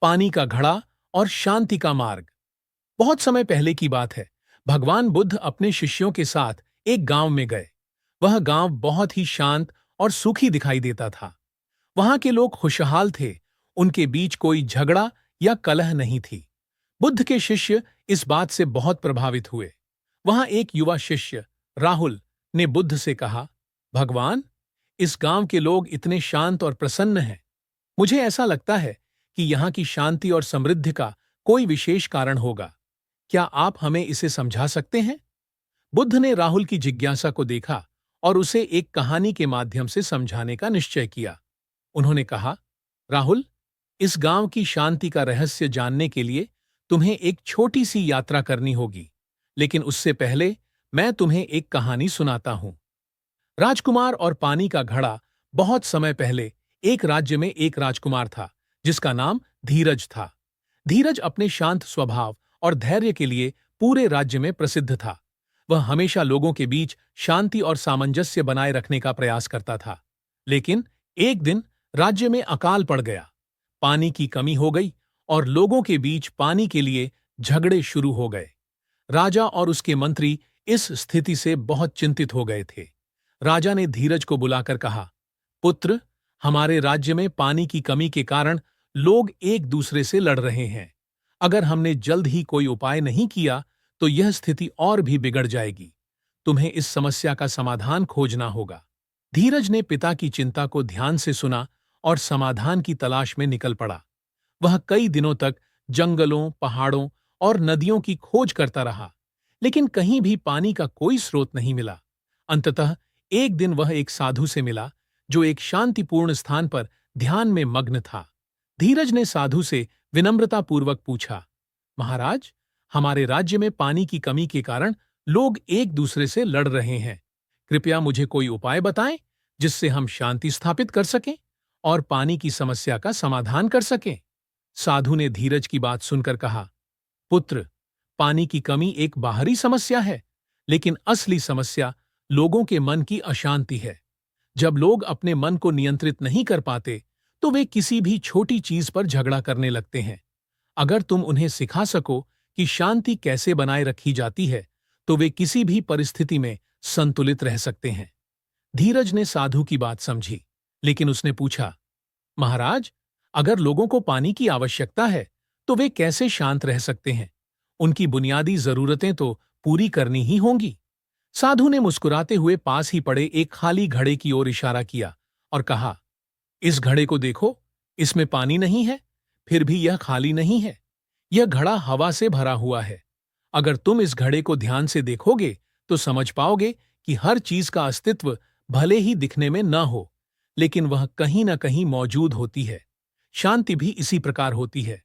पानी का घड़ा और शांति का मार्ग। बहुत समय पहले की बात है। भगवान बुद्ध अपने शिष्यों के साथ एक गांव में गए। वह गांव बहुत ही शांत और सुखी दिखाई देता था। वहां के लोग खुशहाल थे। उनके बीच कोई झगड़ा या कलह नहीं थी। बुद्ध के शिष्य इस बात से बहुत प्रभावित हुए। वहां एक युवा शिष्य राहुल ने बुद्ध से कहा, भगवान, इस गांव के लोग इतने शांत और प्रसन्न हैं। मुझे ऐसा लगता है कि यहाँ की शांति और समृद्धि का कोई विशेष कारण होगा। क्या आप हमें इसे समझा सकते हैं? बुद्ध ने राहुल की जिज्ञासा को देखा और उसे एक कहानी के माध्यम से समझाने का निश्चय किया। उन्होंने कहा, राहुल, इस गांव की शांति का रहस्य जानने के लिए तुम्हें एक छोटी सी यात्रा करनी होगी। लेकिन उससे पहले मैं तुम्हें एक कहानी सुनाता हूं। राजकुमार और पानी का घड़ा। बहुत समय पहले एक राज्य में एक राजकुमार था जिसका नाम धीरज था। धीरज अपने शांत स्वभाव और धैर्य के लिए पूरे राज्य में प्रसिद्ध था। वह हमेशा लोगों के बीच शांति और सामंजस्य बनाए रखने का प्रयास करता था। लेकिन एक दिन राज्य में अकाल पड़ गया। पानी की कमी हो गई और लोगों के बीच पानी के लिए झगड़े शुरू हो गए। राजा और उसके मंत्री इस स्थिति से बहुत चिंतित हो गए थे। राजा ने धीरज को बुलाकर कहा, पुत्र, हमारे राज्य में पानी की कमी के कारण लोग एक दूसरे से लड़ रहे हैं। अगर हमने जल्द ही कोई उपाय नहीं किया तो यह स्थिति और भी बिगड़ जाएगी। तुम्हें इस समस्या का समाधान खोजना होगा। धीरज ने पिता की चिंता को ध्यान से सुना और समाधान की तलाश में निकल पड़ा। वह कई दिनों तक जंगलों, पहाड़ों और नदियों की खोज करता रहा, लेकिन कहीं भी पानी का कोई स्रोत नहीं मिला। अंततः एक दिन वह एक साधु से मिला जो एक शांतिपूर्ण स्थान पर ध्यान में मग्न था। धीरज ने साधु से विनम्रतापूर्वक पूछा, महाराज, हमारे राज्य में पानी की कमी के कारण लोग एक दूसरे से लड़ रहे हैं। कृपया मुझे कोई उपाय बताएं जिससे हम शांति स्थापित कर सकें और पानी की समस्या का समाधान कर सकें। साधु ने धीरज की बात सुनकर कहा, पुत्र, पानी की कमी एक बाहरी समस्या है, लेकिन असली समस्या लोगों के मन की अशांति है। जब लोग अपने मन को नियंत्रित नहीं कर पाते तो वे किसी भी छोटी चीज पर झगड़ा करने लगते हैं। अगर तुम उन्हें सिखा सको कि शांति कैसे बनाए रखी जाती है तो वे किसी भी परिस्थिति में संतुलित रह सकते हैं। धीरज ने साधु की बात समझी, लेकिन उसने पूछा, महाराज, अगर लोगों को पानी की आवश्यकता है तो वे कैसे शांत रह सकते हैं? उनकी बुनियादी जरूरतें तो पूरी करनी ही होंगी। साधु ने मुस्कुराते हुए पास ही पड़े एक खाली घड़े की ओर इशारा किया और कहा, इस घड़े को देखो, इसमें पानी नहीं है, फिर भी यह खाली नहीं है। यह घड़ा हवा से भरा हुआ है। अगर तुम इस घड़े को ध्यान से देखोगे तो समझ पाओगे कि हर चीज का अस्तित्व भले ही दिखने में न हो, लेकिन वह कहीं न कहीं मौजूद होती है। शांति भी इसी प्रकार होती है।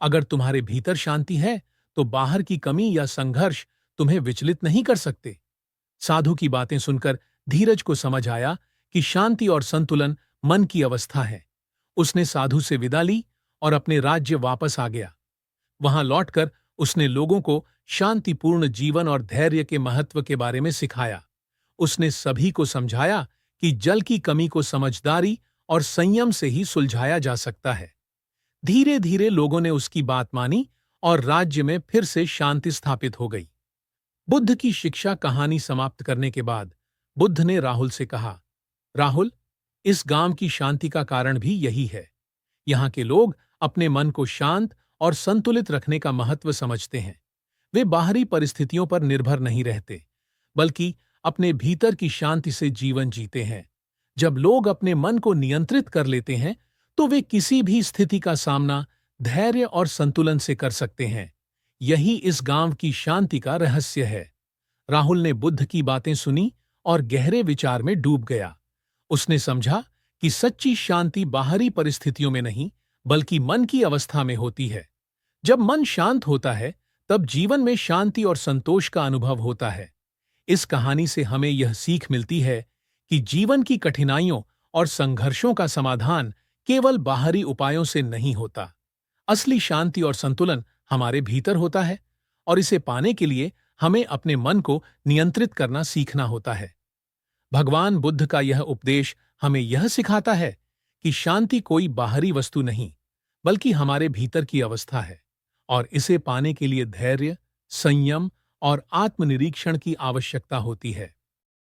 अगर तुम्हारे भीतर शांति है तो बाहर की कमी या संघर्ष तुम्हें विचलित नहीं कर सकते। साधु की बातें सुनकर धीरज को समझ आया कि शांति और संतुलन मन की अवस्था है। उसने साधु से विदा ली और अपने राज्य वापस आ गया। वहां लौटकर उसने लोगों को शांतिपूर्ण जीवन और धैर्य के महत्व के बारे में सिखाया। उसने सभी को समझाया कि जल की कमी को समझदारी और संयम से ही सुलझाया जा सकता है। धीरे धीरे लोगों ने उसकी बात मानी और राज्य में फिर से शांति स्थापित हो गई। बुद्ध की शिक्षा कहानी समाप्त करने के बाद बुद्ध ने राहुल से कहा, राहुल, इस गांव की शांति का कारण भी यही है। यहाँ के लोग अपने मन को शांत और संतुलित रखने का महत्व समझते हैं। वे बाहरी परिस्थितियों पर निर्भर नहीं रहते, बल्कि अपने भीतर की शांति से जीवन जीते हैं। जब लोग अपने मन को नियंत्रित कर लेते हैं तो वे किसी भी स्थिति का सामना धैर्य और संतुलन से कर सकते हैं। यही इस गांव की शांति का रहस्य है। राहुल ने बुद्ध की बातें सुनी और गहरे विचार में डूब गया। उसने समझा कि सच्ची शांति बाहरी परिस्थितियों में नहीं, बल्कि मन की अवस्था में होती है। जब मन शांत होता है तब जीवन में शांति और संतोष का अनुभव होता है। इस कहानी से हमें यह सीख मिलती है कि जीवन की कठिनाइयों और संघर्षों का समाधान केवल बाहरी उपायों से नहीं होता। असली शांति और संतुलन हमारे भीतर होता है और इसे पाने के लिए हमें अपने मन को नियंत्रित करना सीखना होता है। भगवान बुद्ध का यह उपदेश हमें यह सिखाता है कि शांति कोई बाहरी वस्तु नहीं, बल्कि हमारे भीतर की अवस्था है और इसे पाने के लिए धैर्य, संयम और आत्मनिरीक्षण की आवश्यकता होती है।